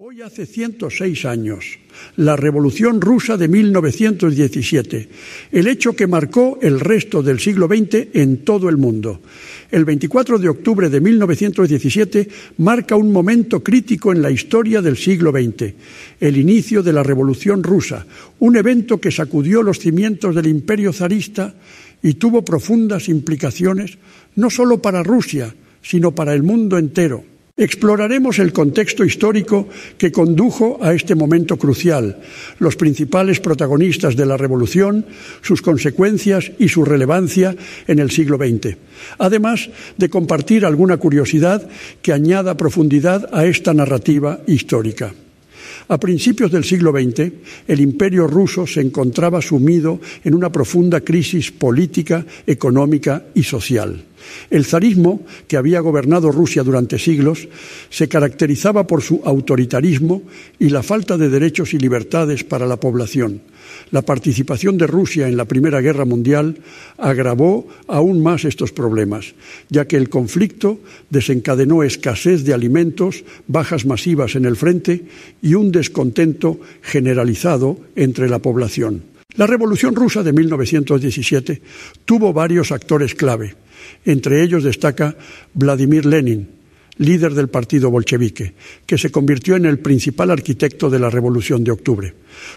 Hoy hace 106 años, la Revolución Rusa de 1917, el hecho que marcó el resto del siglo XX en todo el mundo. El 24 de octubre de 1917 marca un momento crítico en la historia del siglo XX, el inicio de la Revolución Rusa, un evento que sacudió los cimientos del imperio zarista y tuvo profundas implicaciones no solo para Rusia, sino para el mundo entero. Exploraremos el contexto histórico que condujo a este momento crucial, los principales protagonistas de la revolución, sus consecuencias y su relevancia en el siglo XX, además de compartir alguna curiosidad que añada profundidad a esta narrativa histórica. A principios del siglo XX, el Imperio ruso se encontraba sumido en una profunda crisis política, económica y social. El zarismo, que había gobernado Rusia durante siglos, se caracterizaba por su autoritarismo y la falta de derechos y libertades para la población. La participación de Rusia en la Primera Guerra Mundial agravó aún más estos problemas, ya que el conflicto desencadenó escasez de alimentos, bajas masivas en el frente y un descontento generalizado entre la población. La Revolución Rusa de 1917 tuvo varios actores clave. Entre ellos destaca Vladimir Lenin, líder del partido bolchevique, que se convirtió en el principal arquitecto de la Revolución de Octubre.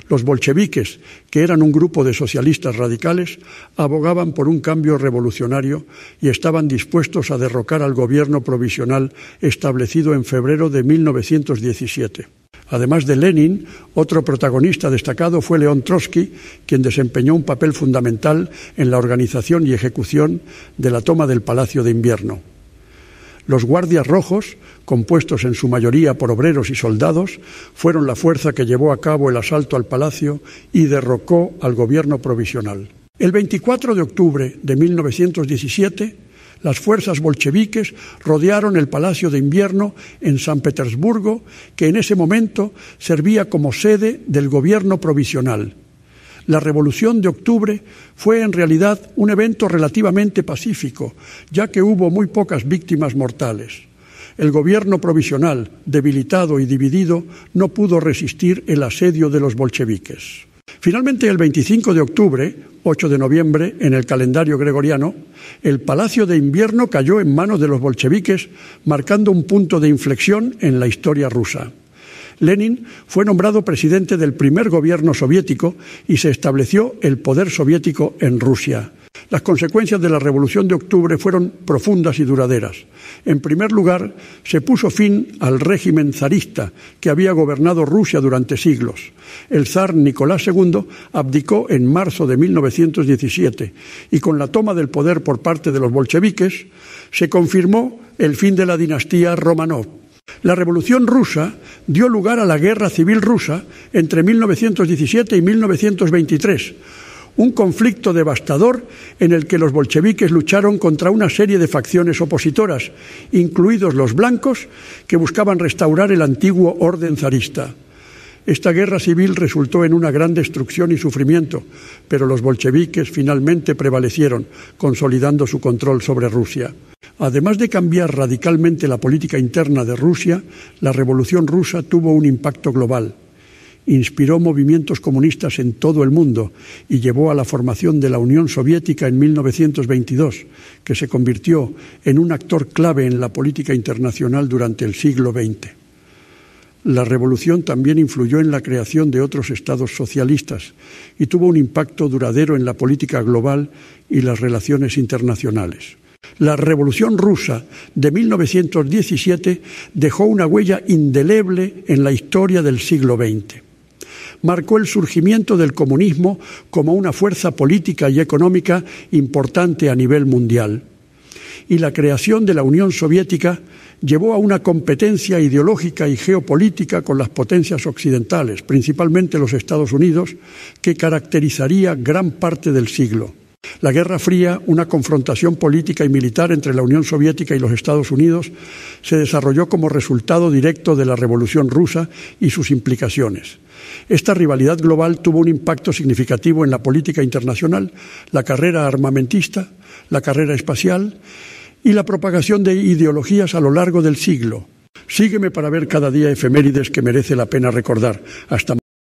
Los bolcheviques, que eran un grupo de socialistas radicales, abogaban por un cambio revolucionario y estaban dispuestos a derrocar al gobierno provisional establecido en febrero de 1917. Además de Lenin, otro protagonista destacado fue León Trotsky, quien desempeñó un papel fundamental en la organización y ejecución de la toma del Palacio de Invierno. Los Guardias Rojos, compuestos en su mayoría por obreros y soldados, fueron la fuerza que llevó a cabo el asalto al palacio y derrocó al gobierno provisional. El 24 de octubre de 1917, las fuerzas bolcheviques rodearon el Palacio de Invierno en San Petersburgo, que en ese momento servía como sede del gobierno provisional. La Revolución de Octubre fue en realidad un evento relativamente pacífico, ya que hubo muy pocas víctimas mortales. El gobierno provisional, debilitado y dividido, no pudo resistir el asedio de los bolcheviques. Finalmente, el 25 de octubre, 8 de noviembre, en el calendario gregoriano, el Palacio de Invierno cayó en manos de los bolcheviques, marcando un punto de inflexión en la historia rusa. Lenin fue nombrado presidente del primer gobierno soviético y se estableció el poder soviético en Rusia. Las consecuencias de la Revolución de Octubre fueron profundas y duraderas. En primer lugar, se puso fin al régimen zarista que había gobernado Rusia durante siglos. El zar Nicolás II abdicó en marzo de 1917 y con la toma del poder por parte de los bolcheviques se confirmó el fin de la dinastía Románov. La Revolución Rusa dio lugar a la Guerra Civil Rusa entre 1917 y 1923, un conflicto devastador en el que los bolcheviques lucharon contra una serie de facciones opositoras, incluidos los blancos, que buscaban restaurar el antiguo orden zarista. Esta guerra civil resultó en una gran destrucción y sufrimiento, pero los bolcheviques finalmente prevalecieron, consolidando su control sobre Rusia. Además de cambiar radicalmente la política interna de Rusia, la Revolución Rusa tuvo un impacto global. Inspiró movimientos comunistas en todo el mundo y llevó a la formación de la Unión Soviética en 1922, que se convirtió en un actor clave en la política internacional durante el siglo XX. La revolución también influyó en la creación de otros estados socialistas y tuvo un impacto duradero en la política global y las relaciones internacionales. La Revolución Rusa de 1917 dejó una huella indeleble en la historia del siglo XX. Marcó el surgimiento del comunismo como una fuerza política y económica importante a nivel mundial. Y la creación de la Unión Soviética llevó a una competencia ideológica y geopolítica con las potencias occidentales, principalmente los Estados Unidos, que caracterizaría gran parte del siglo. La Guerra Fría, una confrontación política y militar entre la Unión Soviética y los Estados Unidos, se desarrolló como resultado directo de la Revolución Rusa y sus implicaciones. Esta rivalidad global tuvo un impacto significativo en la política internacional, la carrera armamentista, la carrera espacial y la propagación de ideologías a lo largo del siglo. Sígueme para ver cada día efemérides que merece la pena recordar. Hasta